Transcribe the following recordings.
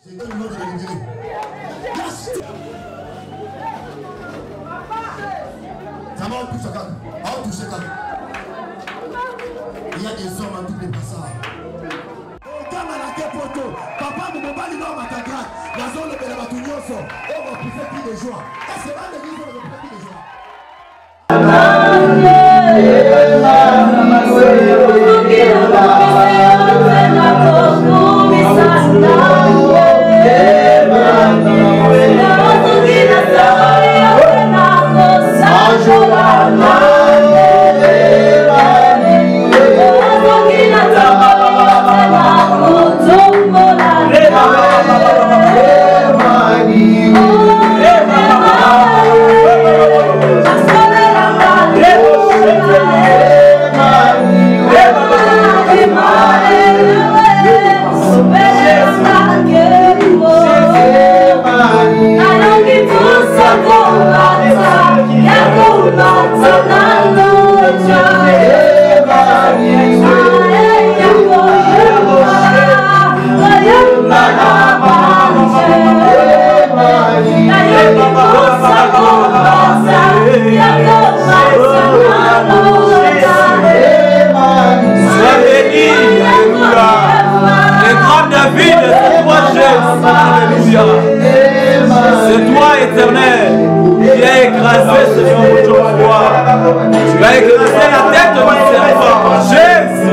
J'ai donné le nom de l'Église. Ça m'a touché quand il y a des hommes en tous les passages. Papa, mon mobile, non, ma tagrate. La zone de la Batunyoso. On va pousser plus de joie. Est-ce que l'église va pousser plus de joie? C'est toi, éternel, qui a écrasé ce nom autrefois. Tu as écrasé la tête de mon servant. Jésus.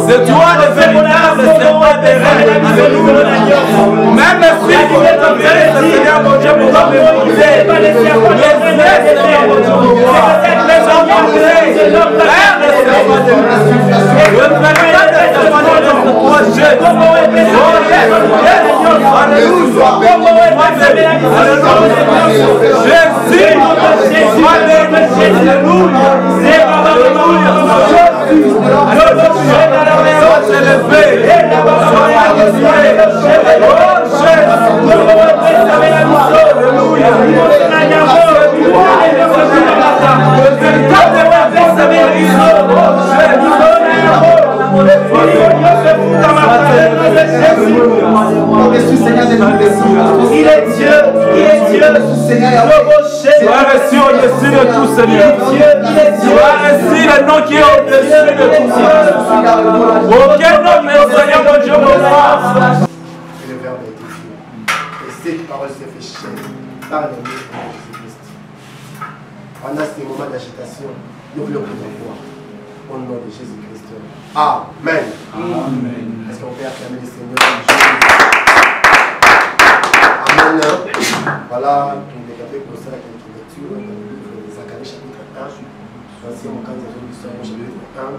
C'est toi le véritable servant des reines. Même si vous êtes en train de Seigneur mon Dieu, pour m'écouter. Il est Dieu, Sois reçu au-dessus de tout, Seigneur. Sois reçu le nom qui est au-dessus de tout, Seigneur. Aucun nom, mais Seigneur, mon Dieu, mon Père. Et le Verbe a été fait. Et cette parole s'est fait chair par le nom de Jésus-Christ. Pendant ces moments d'agitation, nous voulons vous voir au nom de Jésus-Christ. Amen. Amen. Est-ce qu'on peut acclamer le Seigneur? Amen. Voilà, pour les gars pour ça, la lecture dans le livre de Zacharie, chapitre 1. Voici mon cas de résolution, chapitre 1.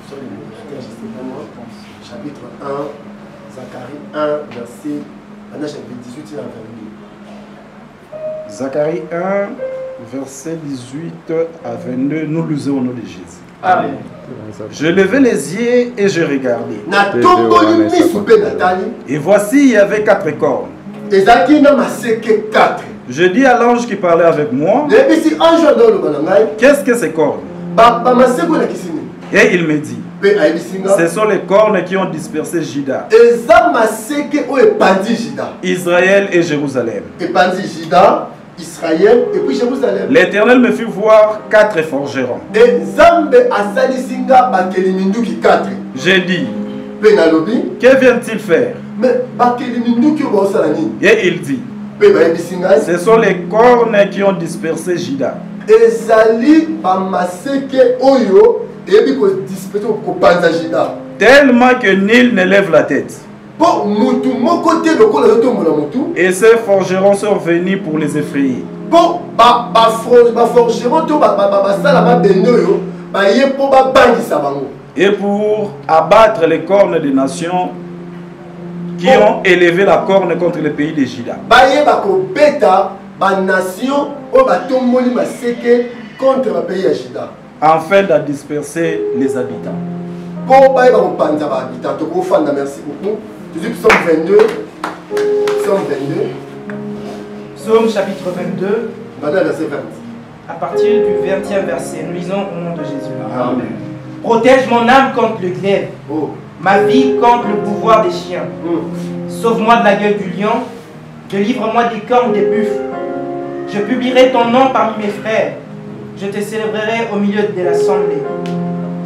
Sur les chapitre 1, Zacharie 1, verset, maintenant chapitre 18 à 22. Zacharie 1, verset 18 à 22, nous lisons au nom de Jésus. Amen. Je levai les yeux et je regardai. Et voici, il y avait 4 cornes. Je dis à l'ange qui parlait avec moi, qu'est-ce que ces cornes? Et il me dit, ce sont les cornes qui ont dispersé Juda, Israël et Jérusalem. Israël et puis Jérusalem. L'Éternel me fit voir 4 forgerons. J'ai dit, que viennent-ils faire? Et il dit, ce sont les cornes qui ont dispersé Juda. Tellement que nul ne lève la tête. Et ces forgerons sont venus pour les effrayer. Et pour abattre les cornes des nations qui ont élevé la corne contre le pays de Juda. Afin de disperser les habitants. Merci beaucoup. Psaume 22. Psaume 22. Psaume chapitre 22. Verset 20. À partir du 20e verset, nous lisons au nom de Jésus. Amen. Protège mon âme contre le glaive, ma vie contre le pouvoir des chiens. Sauve-moi de la gueule du lion, délivre-moi des cornes des buffles. Je publierai ton nom parmi mes frères, je te célébrerai au milieu de l'assemblée.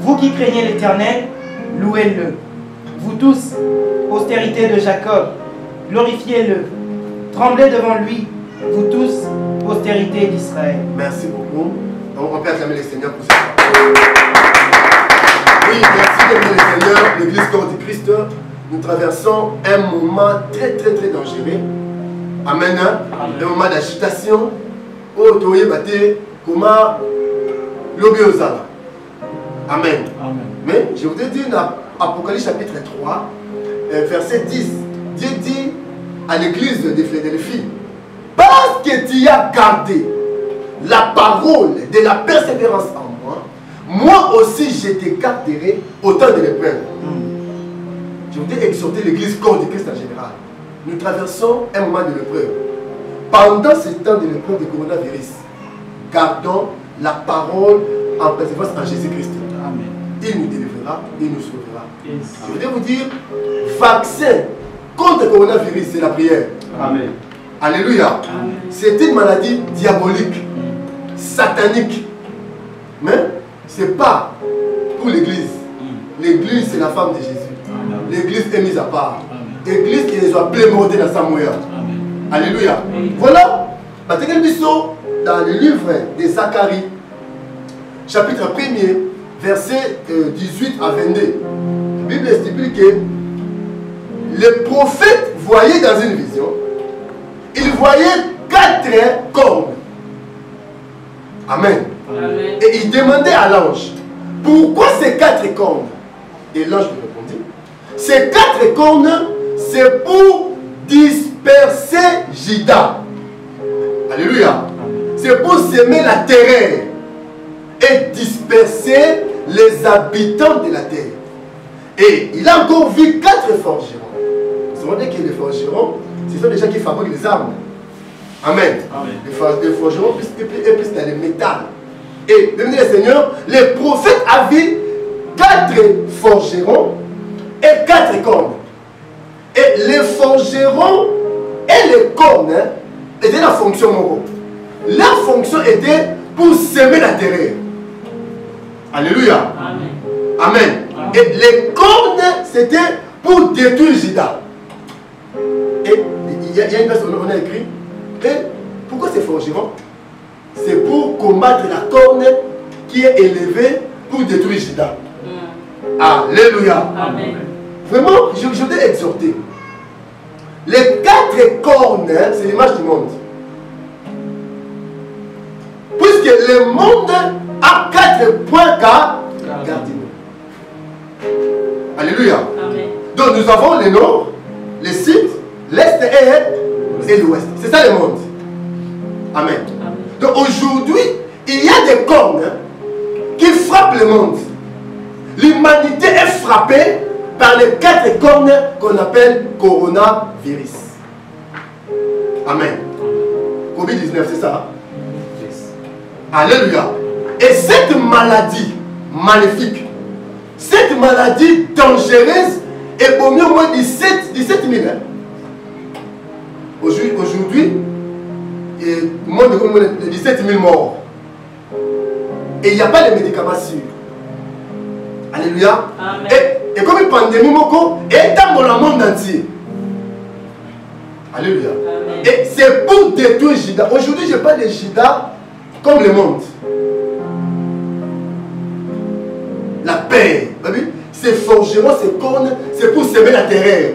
Vous qui craignez l'Éternel, louez-le. Vous tous, postérité de Jacob, glorifiez-le. Tremblez devant lui, vous tous, postérité d'Israël. Merci beaucoup. On peut acclamer le Seigneur pour ça. Oui, merci de le Seigneur, l'Église corps du Christ. Nous traversons un moment très dangereux. Amen. Un moment d'agitation. Oh, toye bate, comment l'obiozala. Amen. Mais je voudrais dire dans Apocalypse chapitre 3, verset 10, Dieu dit à l'église de Philadelphie, parce que tu as gardé la parole de la persévérance en moi, moi aussi je te garderai au temps de l'épreuve. Je voudrais exhorter l'église corps du Christ en général. Nous traversons un moment de l'épreuve. Pendant ce temps de l'épreuve du coronavirus, gardons la parole en persévérance en Jésus-Christ. Il nous délivrera, il nous sauvera. Je voudrais vous dire, vaccin contre le coronavirus, c'est la prière. Amen. Alléluia. C'est une maladie diabolique, satanique. Mais ce n'est pas pour l'église. L'église, c'est la femme de Jésus. L'église est mise à part. L'église qui soit plémordée dans sa moya. Alléluia. Voilà. Dans le livre de Zacharie, chapitre 1er, verset 18 à 22, la Bible stipule que le prophète voyait dans une vision, il voyait 4 cornes. Amen. Et il demandait à l'ange, pourquoi ces 4 cornes? Et l'ange lui répondit, ces 4 cornes, c'est pour disperser Juda. Alléluia. C'est pour semer la terreur et disperser les habitants de la terre. Et il a encore vu 4 forgerons. Vous savez que les forgerons, ce sont des gens qui fabriquent les armes. Amen. Les forgerons, plus dans le métal. Et, le Seigneur, les prophètes avaient 4 forgerons et 4 cornes. Et les forgerons et les cornes étaient la fonction morale. Leur fonction était pour semer la terreur. Alléluia. Amen. Et les cornes, c'était pour détruire Juda. Et il y a une personne, on a écrit, et pourquoi c'est forgeron? C'est pour combattre la corne qui est élevée pour détruire Juda. Alléluia. Amen. Vraiment, je voudrais exhorter. Les 4 cornes, c'est l'image du monde. Puisque le monde a 4 points cardinaux. Alléluia. Amen. Donc nous avons le nord, le sud, l'est et l'ouest. C'est ça le monde. Amen. Amen. Donc aujourd'hui, il y a des cornes qui frappent le monde. L'humanité est frappée par les 4 cornes qu'on appelle coronavirus. Amen. Covid-19, c'est ça? Alléluia. Et cette maladie maléfique, cette maladie dangereuse est au moins 17 000. Aujourd'hui, le monde est 17 000 morts. Et il n'y a pas de médicaments sûrs. Alléluia. Amen. Et comme une pandémie, est dans le monde entier. Alléluia. Amen. Et c'est pour détruire Juda. Aujourd'hui, je parle de Juda comme le monde. La paix. Ces forgerons, ces cornes, c'est pour semer la terreur.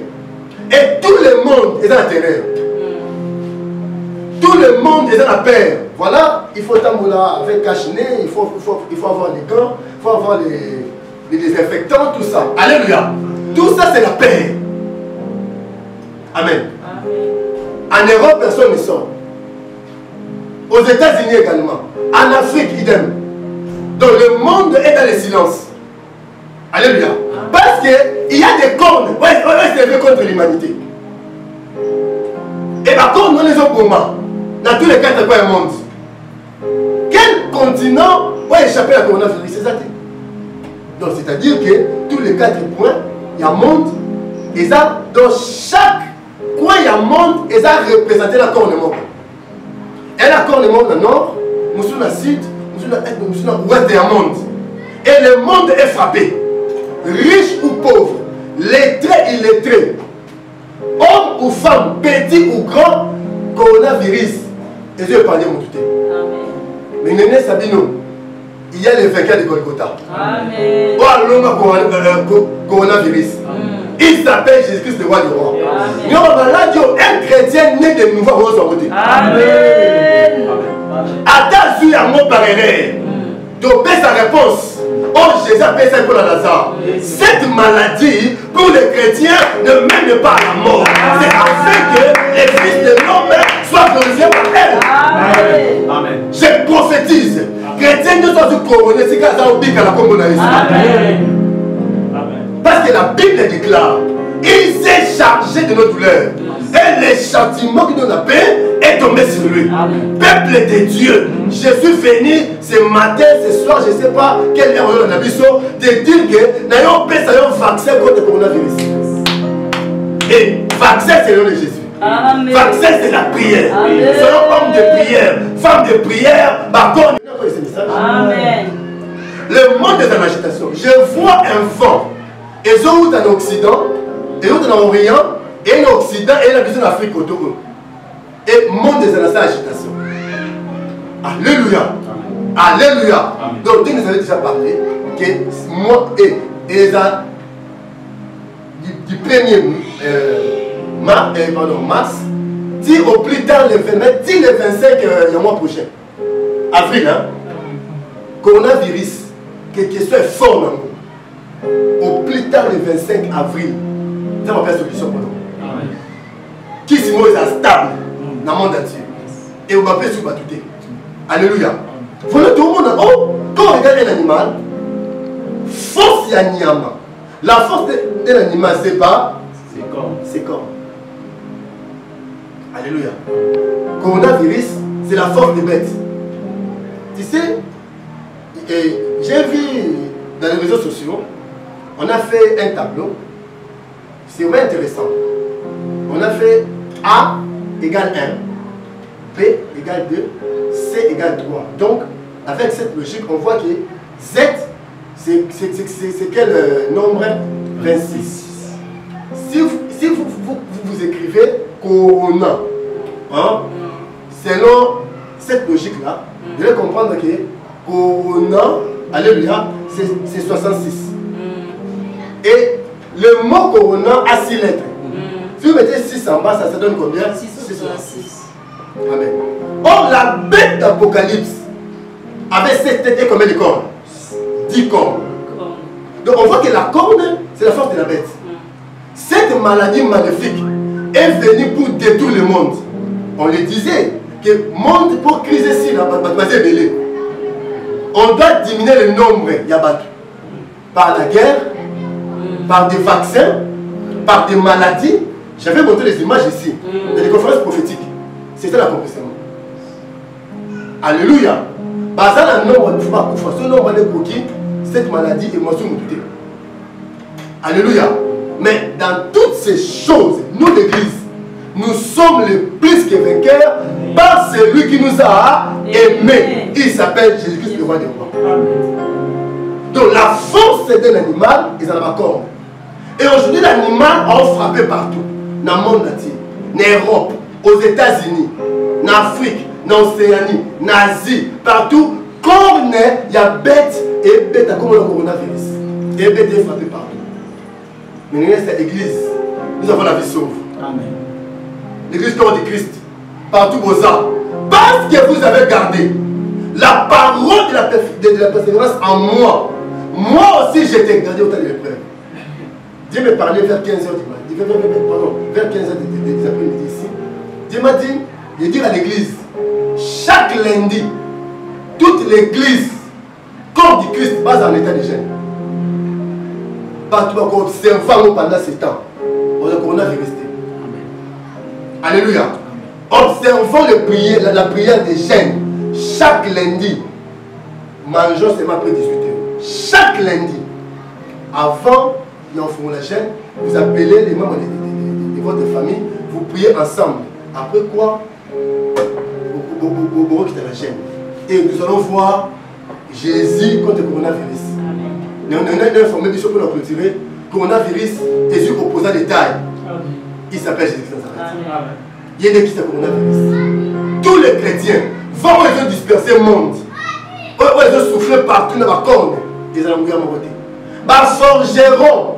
Et tout le monde est dans la terreur. Tout le monde est dans la paix. Voilà, il faut tamboula avec cache-nez, il faut avoir les gants, il faut avoir les désinfectants, tout ça. Alléluia. Tout ça, c'est la paix. Amen. En Europe, personne ne sort. Aux États-Unis également. En Afrique, idem. Donc le monde est dans le silence. Alléluia. Parce qu'il y a des cornes. Ouais, c'est contre l'humanité. Et par contre, nous les avons comment? Dans tous les 4 coins du monde. Quel continent va échapper à la coronavirus? C'est ça. Donc, c'est-à-dire que tous les 4 points, il y a un monde, et ça, dans chaque coin, il y a un monde, et ça représente l'accord de monde. Et l'accord de monde dans le nord, nous sommes dans le sud, nous sommes dans l'ouest du monde. Et le monde est frappé. Riche ou pauvre, lettré ou illettré, homme ou femme, petit ou grand, coronavirus. Et je vais parler mon tout. Mais Néné Sabino, il y a les vainqueurs de Golgotha. Amen. Coronavirus. Il s'appelle Jésus-Christ, le roi du roi. Nous avons un chrétien né de nouveau à votre côté. Amen. Attends, sur un mot par erreur. Tu paies sa réponse. Oh, Jésus a payé ça pour la Lazare. Cette maladie, pour les chrétiens, ne mène pas à la mort. C'est afin que les fils de l'homme soient glorifiés par elle. Amen. Je prophétise. Chrétiens ne sont pas couronnés, c'est quand ça oublie qu'à la communauté. Parce que la Bible déclare, il s'est chargé de nos douleurs. Et le châtiment qui donne la paix est tombé sur lui. Amen. Peuple de Dieu, je suis venu ce matin, ce soir, je ne sais pas quelle heure on a besoin de dire que nous avons un vaccin contre le coronavirus. Et vaccin, c'est le nom de Jésus. Amen. Vaccin, c'est la prière. Soyons hommes de prière, femmes de prière, bâton. Amen. Le monde est en agitation. Je vois un vent. Et ils sont en Occident, et ils sont en Orient, et en Occident, et la vision d'Afrique autour d'eux. Et le monde est dans cette agitation. Alléluia. Alléluia. Donc Dieu nous avait déjà parlé que moi et les du 1er mars, dit au plus tard le 29, dit le 25 le mois prochain. Avril, hein. Coronavirus, quelque chose est fort dans nous. Au plus tard le 25 avril, ça va faire solution pour nous. Qui est stable dans le monde entier. Et on va faire sur tout. Alléluia. Voilà tout le monde. Oh, quand on regarde un animal, force à Nyama. La force d'un animal, c'est pas c'est corps. Alléluia. Coronavirus, c'est la force des bêtes. Tu sais, j'ai vu dans les réseaux sociaux, on a fait un tableau. C'est vraiment intéressant. On a fait A égale 1, B égale 2, C égale 3. Donc, avec cette logique, on voit que Z, c'est quel nombre? 26. Si vous écrivez Corona, hein, selon cette logique-là, vous allez comprendre que Corona, alléluia, c'est 66. Et le mot Corona a 6 lettres. Si vous mettez 6 en bas, ça donne combien? 666. Amen. Or, la bête d'Apocalypse avait 7 têtes et combien de cornes? 10 cornes. Donc on voit que la corne, c'est la force de la bête. Cette maladie maléfique est venue pour détruire le monde. On le disait, que le monde pour criser ici, on doit diminuer le nombre yabat par la guerre, par des vaccins, par des maladies. J'avais montré les images ici, dans les conférences prophétiques. C'est ça l'accomplissement. Alléluia. Basant le nombre de fois, ce nombre de coquilles, cette maladie est moitié moutée. Alléluia. Mais dans toutes ces choses, nous l'église, nous sommes les plus que vainqueurs par celui qui nous a aimés. Il s'appelle Jésus-Christ, le roi des rois. Donc la force d'un animal est dans la corne. Et aujourd'hui, l'animal a frappé partout. Dans le monde entier. En Europe, aux États-Unis, en Afrique, en Océanie, en Asie, partout. Corne, il y a bête et bête comme le coronavirus. Et bête est frappé partout. Mais nous, c'est l'église. Nous avons la vie sauve. Amen. L'église corps de Christ. Partout aux arts. Parce que vous avez gardé la parole de la persévérance en moi. Moi aussi, j'étais gardé au temps de l'épreuve. Dieu me parlait vers 15h du matin. Pardon, vers 15h des après-midi ici. Dieu m'a dit de dire à l'église, chaque lundi, toute l'église, corps du Christ, base en état de gêne. Partout encore observant pendant ce temps. On a resté. Alléluia. Observons la prière des gênes. Chaque lundi, mangeons seulement après 18h. Chaque lundi. Avant, dans la chaîne, vous appelez les membres de votre famille, vous priez ensemble. Après quoi, vous quittez la chaîne. Et nous allons voir Jésus contre le coronavirus. Nous avons informé Bishop pour la clôturer. Coronavirus, Jésus opposant des tailles. Il s'appelle Jésus-Christ. Il y a des qui sont coronavirus. Tous les chrétiens vont disperser le monde. Ils ont soufflé partout dans la corne. Ils ont mourir à mon côté. Forgeron.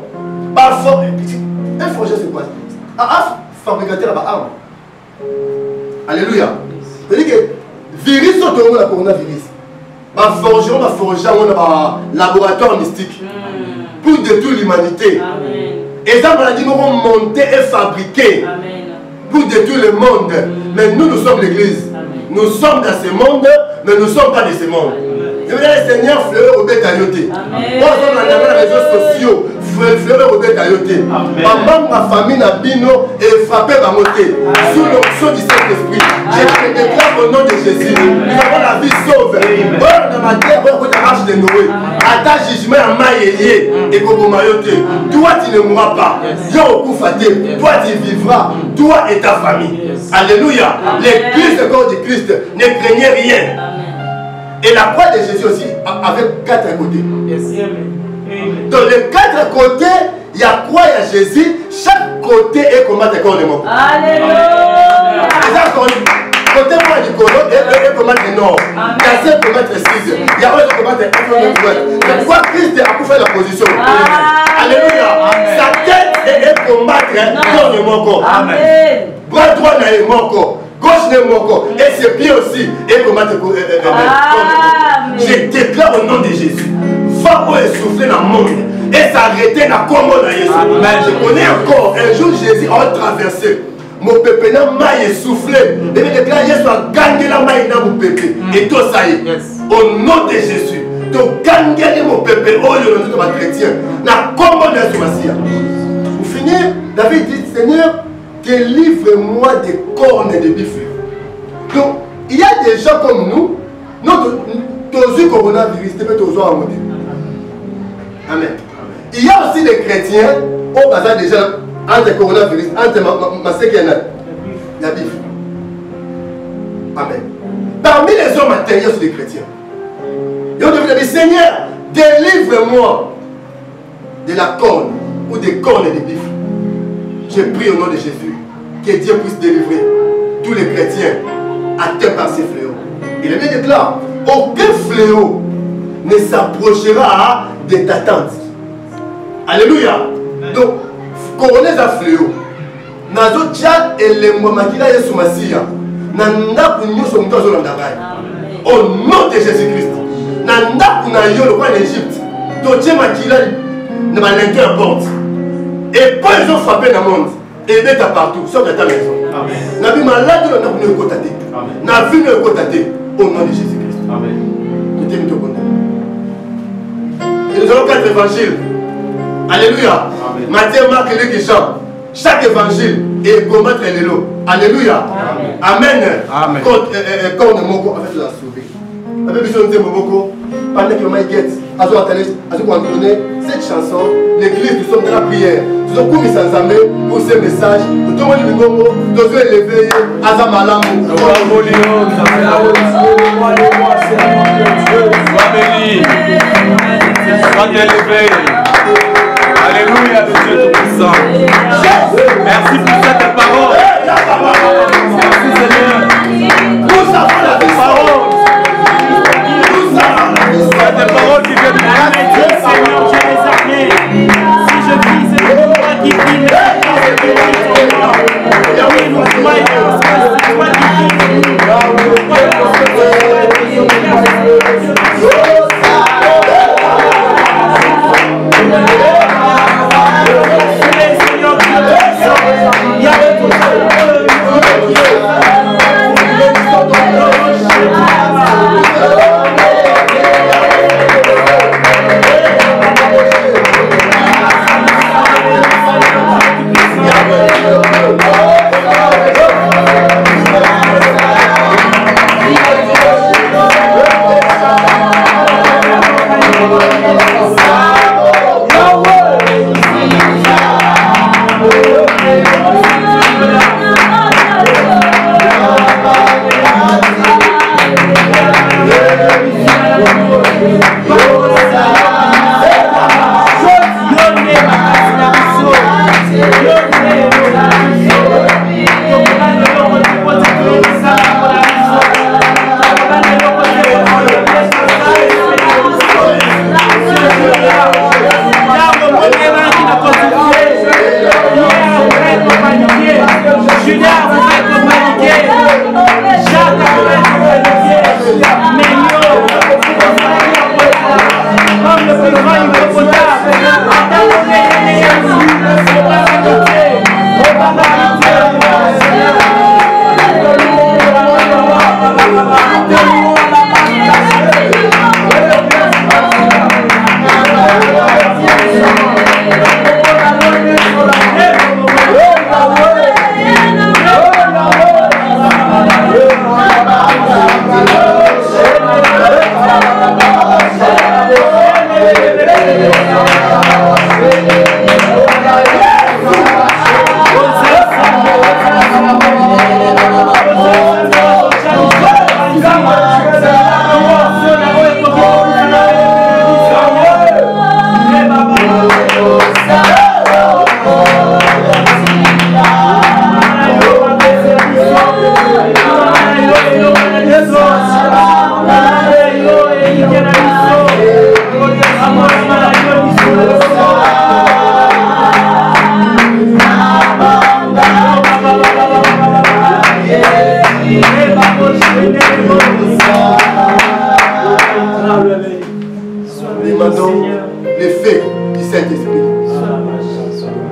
Un forgeron, c'est quoi? Un fabricateur d'armes. Alléluia. C'est-à-dire que virus sont au la coronavirus. Forgeron, forgeron, un laboratoire mystique pour détruire l'humanité. Et ça, maladie vont monter et fabriquer pour détruire le monde. Mais nous sommes l'église. Nous sommes dans ce monde, mais nous ne sommes pas de ce monde. Je veux dire, le Seigneur fleur au bête à yoté. Moi, je suis dans les réseaux sociaux, fleur au bête à yoté. Maman, ma famille, n'a bino et frappé ma montée. Sous l'onction du Saint-Esprit. Je déclare au nom de Jésus. Nous avons la vie sauve. Dans ma terre, on a marche de Noé. À ta jugement, à maïe et kobomayoté. Toi, tu ne mourras pas. Yo, koufaté. Toi, tu vivras. Toi et ta famille. Alléluia. L'église, le corps du Christ, ne craignez rien. Et la croix de Jésus aussi, avec 4 côtés. Dans les 4 côtés, il y a quoi, il y a Jésus. Chaque côté est comme un corps de mort. Alléluia. Côté moi du colon et comment le nord. Il y a comment être 6. Il y a comment être 1. C'est pourquoi Christ a pu faire la position. Alléluia. Sa tête est combattre dans le mon corps. Amen. Bras droit dans mon corps. Gauche de mon corps. Et ses pieds aussi. Et comment te je déclare au nom de Jésus. Va pour souffler dans le monde. Et s'arrêter dans le combat de Jésus. Je connais encore. Un jour Jésus a traversé. Mon pépé n'a maille soufflé. Et je déclare Jésus a gagné la maille dans mon pépé. Et tout ça y est. Au nom de Jésus. Tu as gagné mon pépé. Oh, le nom de ma chrétien. Dans le combat de Jésus. Pour finir, David dit Seigneur, délivre-moi des cornes de bifle. Donc, il y a des gens comme nous, tous les coronavirus, tu peux tous en mode. Amen. Il y a aussi des chrétiens, au bazar déjà, entre coronavirus, entre ma séquence, la bifle. Amen. Parmi les hommes matériels, il y a aussi des chrétiens. Ils ont dit Seigneur, délivre-moi de la corne ou des cornes de bifle. Je prie au nom de Jésus que Dieu puisse délivrer tous les chrétiens atteints par ces fléaux. Il est bien déclaré, aucun fléau ne s'approchera de ta tente. Alléluia. Donc, coroner un fléau. Nazo tchad et les momakila yesu masia. Nanda kunyo so mto zo landagai. Au nom de Jésus-Christ. Nanda kunayo le roi d'Égypte. Toche makila ne va l'intérieur porte. Et pas ils ont frappé dans le monde. Et ils mettent partout, sauf dans ta maison. N'a vu malade, on a vu le côté. N'a vu le côté. Au nom de Jésus-Christ. Amen. Et nous avons 4 évangiles. Alléluia. Matthieu, Marc et Luc et Jean. Chaque évangile est combattre les lots. Alléluia. Amen. Amen. Quand on est moko, en fait, on a sauvé. Avec besoin de Moko, pendant que le guette, cette chanson, l'église, nous sommes dans la prière. Nous avons commis sans armée pour ce message. Nous avons dit que nous devons élever Azamalam. Alléluia, le Dieu Tout-Puissant. Merci pour cette parole. Merci Seigneur. Nous avons la parole. Cette parole qui vient de Dieu, Seigneur, je les appelé. Si je prie, c'est pour toi qui prie, mais c'est pour toi qui prie. Oui, nous croyons, c'est toi qui prie. Il y a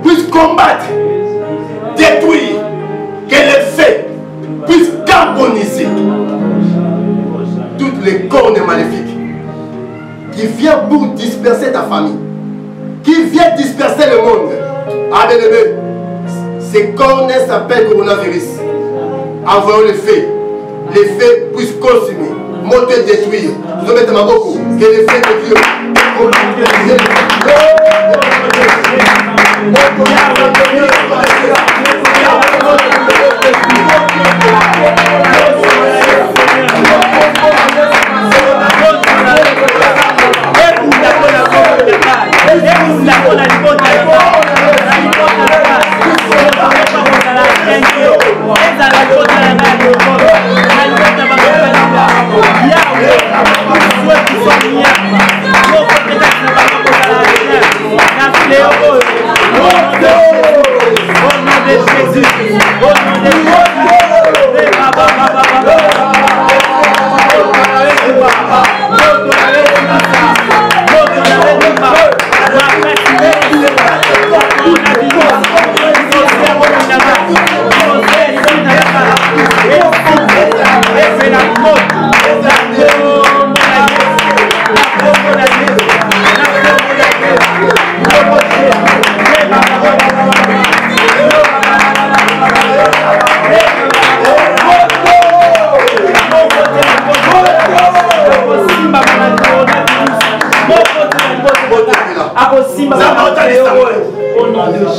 puisse combattre, détruire, que les faits puissent carboniser toutes les cornes maléfiques qui viennent pour disperser ta famille, qui viennent disperser le monde. Ah bien aimé, ces cornes s'appellent coronavirus. Envoyons les faits puissent consumer, monter, détruire. Nous mettons ma beaucoup, que les faits de Dieu.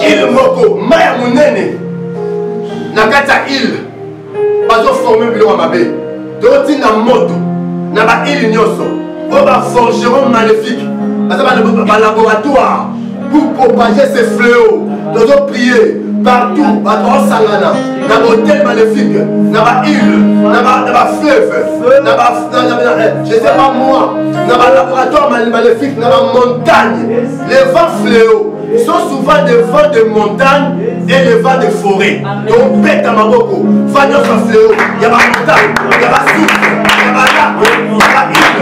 Il moko maya munene na kata il bazo former bilo mabe doti na moto na ba il nyoso o ba forgeron maléfique baza ba laboratoire pour propager ces fléaux. Nous devons prier partout bato sangana na hôtel maléfique na ba île na ba fleuve na ba je sais pas moi na ba laboratoire maléfique na ba montagne. Les vents fléaux sont souvent des vents de montagne et des vents de forêt. Donc, pète à ma boko, fanyo sa fléau, il y a ma montagne, il y a ma source, il y a ma lac, il y a ma île.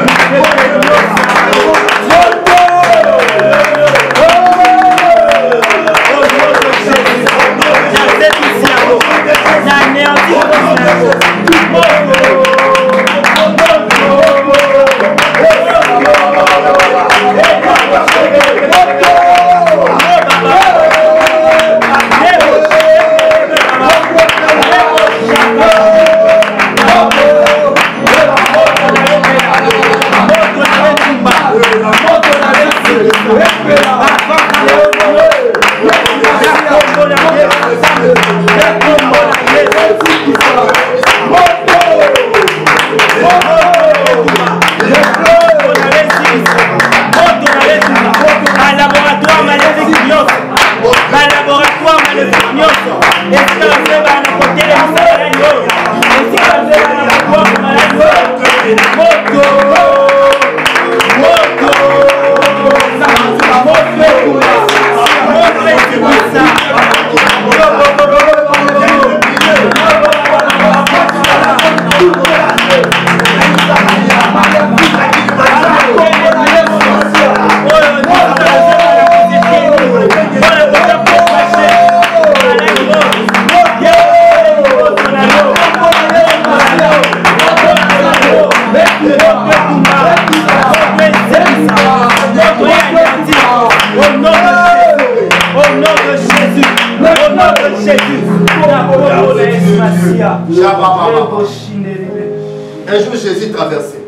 Un jour, Jésus traversait.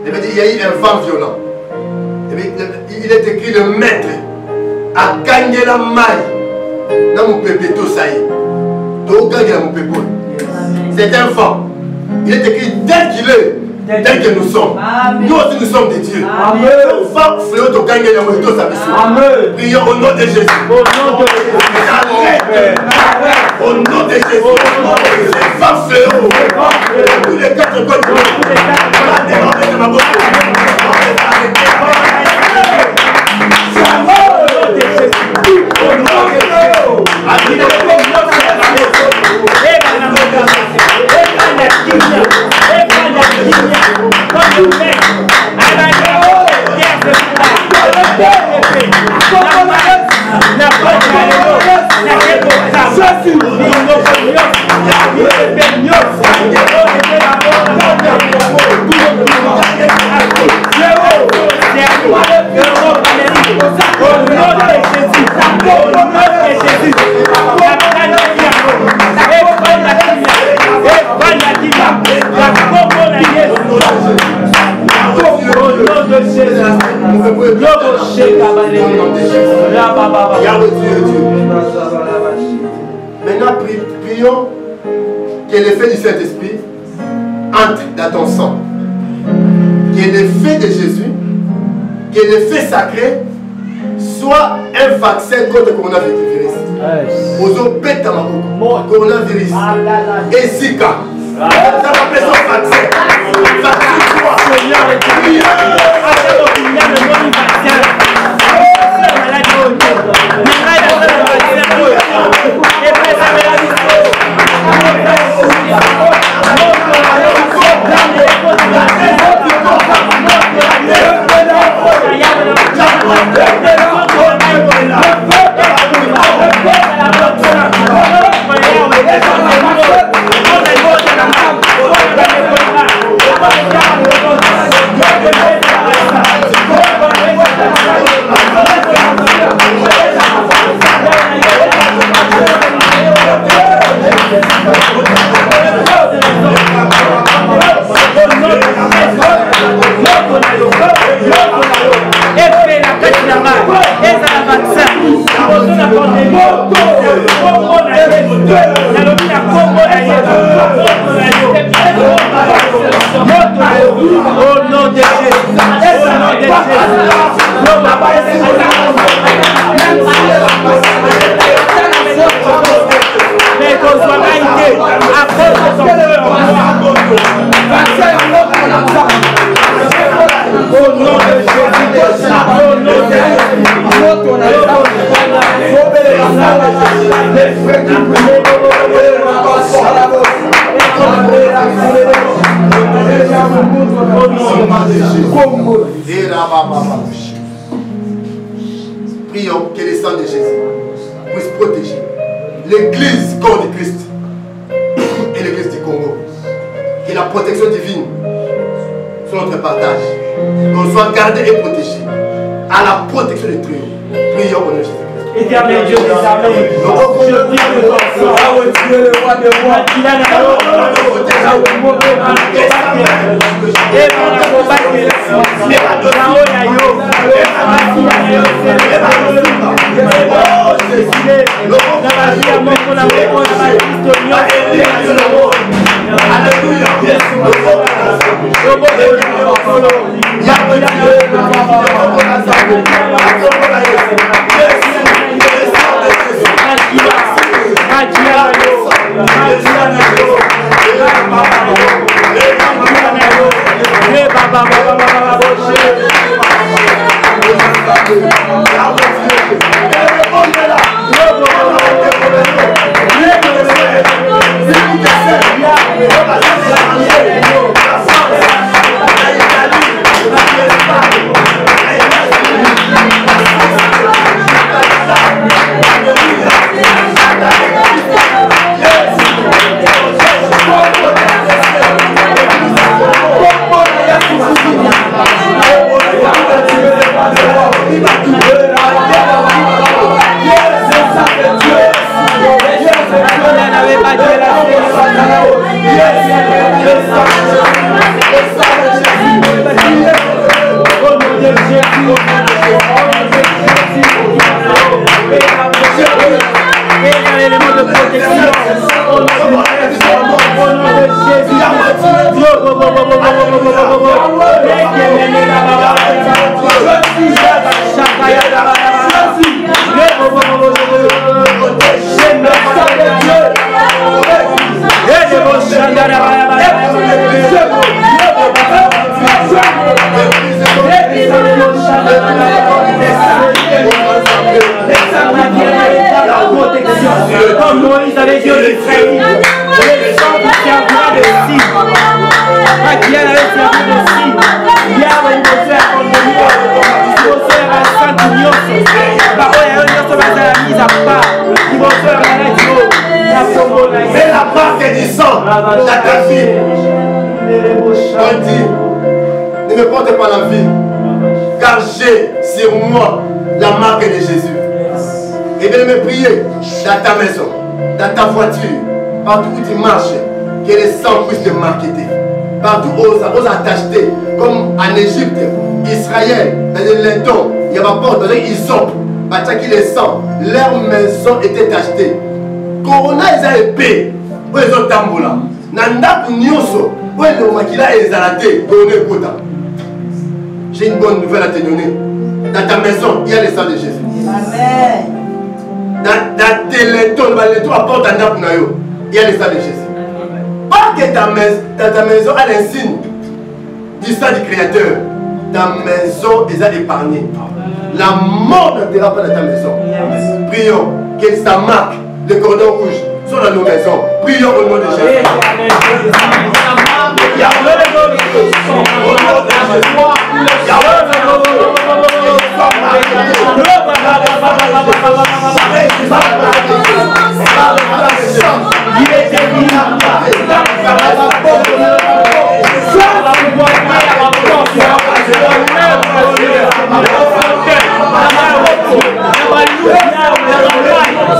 Il y a eu un vent violent. Il est écrit le maître a gagné la maille. Dans mon pépé, tout ça y est. Donc, gagner mon pépé. C'est un vent. Il est écrit tel qu'il est, tel que nous sommes. Amen. Nous aussi, nous sommes des dieux. Le vent fléau de gagner la maille. Prions au nom de Jésus. Au nom de Jésus. Au nom de Jésus. Les vents fléaux. Tous les quatre côtés. La Yahweh Dieu. Maintenant, prions que l'effet du Saint-Esprit entre dans ton sang. Que l'effet de Jésus, que l'effet sacré soit un vaccin contre le coronavirus. Aux autres bêtes dans ma coronavirus. Et Zika. Ça va faire son vaccin. Vaccin quoi? Prions que le sang de Jésus puisse protéger l'Église corps de Christ et l'Église du Congo. Que la protection divine soit notre partage. Qu'on soit gardé et protégé à la protection du triomphe. Prions au nom de Jésus. Éternel Dieu des armées, je prie que ton sang, tu es le roi de rois, qu'il a la loi, comme Moïse avait dit aux Israélites, les gens qui servira de cible. Qui avait servi de cible. Il y a une chose à contenir. Il faut faire un saint union. Parole à union sur la mise à part. Il faut faire un radio. C'est la marque du sang de ta fille. On dit, ne me porte pas la vie, car j'ai sur moi la marque de Jésus. Et bien me prier dans ta maison, dans ta voiture, partout où tu marches, que le sang puisse te marquer. Partout où on comme en Égypte, Israël, dans les lintons, il y a pas porte, ils sont. Bataki les 100, leur maison était achetée. Corona, ils ont épée. Ils ont tamboula. Nanda Nyoso, le makila et Zalate, donné quota. J'ai une bonne nouvelle à te donner. Dans ta maison, il y a le sang de Jésus. Amen. Dans Téléthon, Téléthon apporte un arbre, il y a le sang de Jésus. Pas que dans ta maison a l'insigne du sang du Créateur. Ta maison est épargnée. La mort n'entrera pas dans ta maison. Prions que ça marque le cordon rouge sur nos maisons. Prions au nom de Jésus.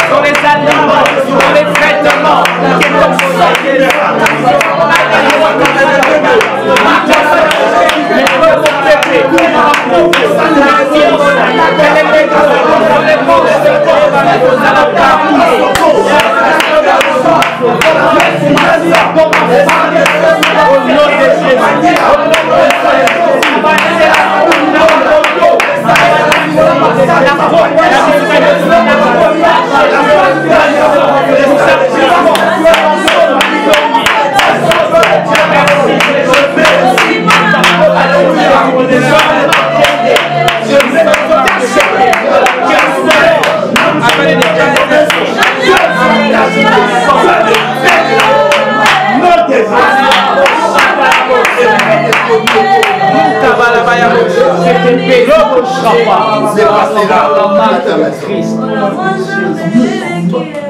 Dans les aliments, dans les traitements,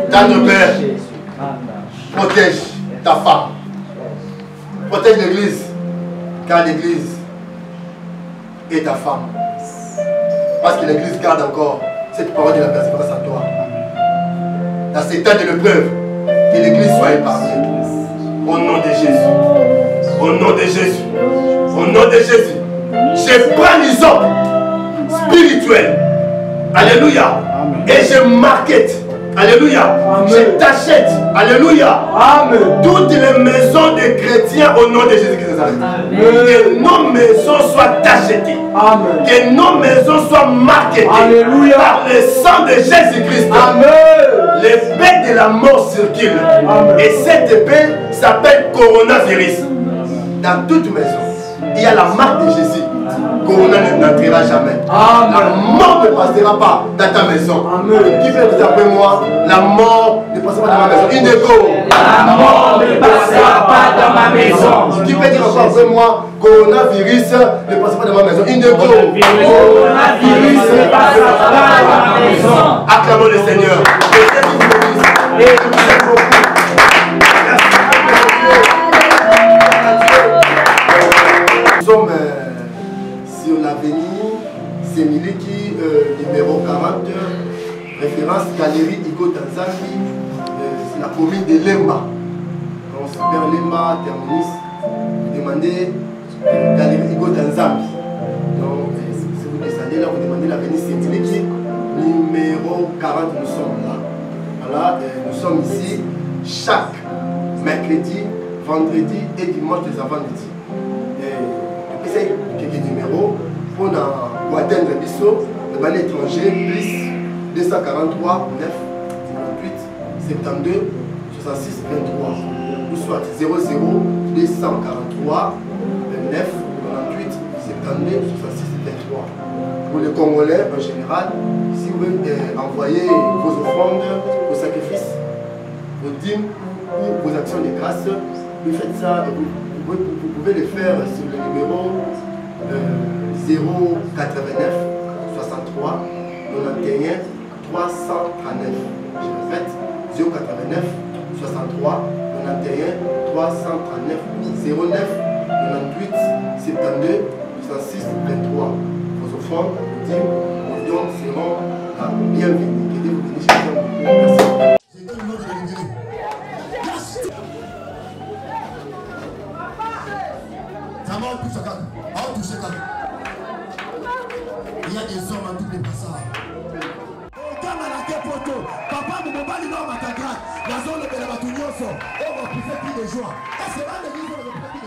Notre Père, protège ta femme, protège l'église, car l'église est ta femme. Parce que l'église garde encore cette parole de la persévérance à toi. Dans ces temps de l'épreuve, que l'église soit épargnée. Au nom de Jésus, au nom de Jésus, au nom de Jésus, je prends l'isop spirituel. Alléluia. Et je market. Alléluia. Je t'achète. Alléluia. Amen. Toutes les maisons des chrétiens au nom de Jésus-Christ. Que nos maisons soient achetées. Amen. Que nos maisons soient marquées. Alléluia. Par le sang de Jésus-Christ. Amen. L'épée de la mort circule. Amen. Et cette épée s'appelle coronavirus. Dans toute maison, il y a la marque de Jésus. Corona n'entrera jamais. Amen. La mort ne passera pas dans ta maison. Amen. Qui peut vous après moi? La mort ne passera pas dans ma maison. Inégo. La mort ne passera pas dans ma maison. Qui peut dire encore après moi? Coronavirus ne passera pas dans ma maison. Inégo. Coronavirus ne passera pas dans ma maison. Acclamons le Seigneur. Nous sommes sur l'avenue Semiliki, numéro 40, référence Galerie Igo Tanzangi, c'est la commune de Lemba. On s'appelle Lemba, terminus. Vous demandez Galerie Igo Tanzangi. Donc, si vous descendez là, vous demandez l'avenue Semiliki, numéro 40, nous sommes là. Voilà, nous sommes ici chaque mercredi, vendredi et dimanche des avant-midi. C'est quelques numéros pour atteindre le biseau, le ban étranger, plus 243 9 98 72 66 23. Ou soit 00 243 9 98 72 66 23. Pour les Congolais en général, si vous voulez envoyer vos offrandes, vos sacrifices, vos dîmes ou vos actions de grâce, vous faites ça. Vous pouvez le faire sur le numéro 089 63 91 339. Je répète, 089 63 91 339 09 98 72 66 23. Vos offrandes, vos dîmes, vos dons seront bienvenus. Que Dieu vous bénisse. Merci. Il y a des hommes en tous les passages. que poto. Papa, mon mobile, il est en matagrade. La zone de la Batounyonso. On va pousser plus de joie. Et c'est là l'église de la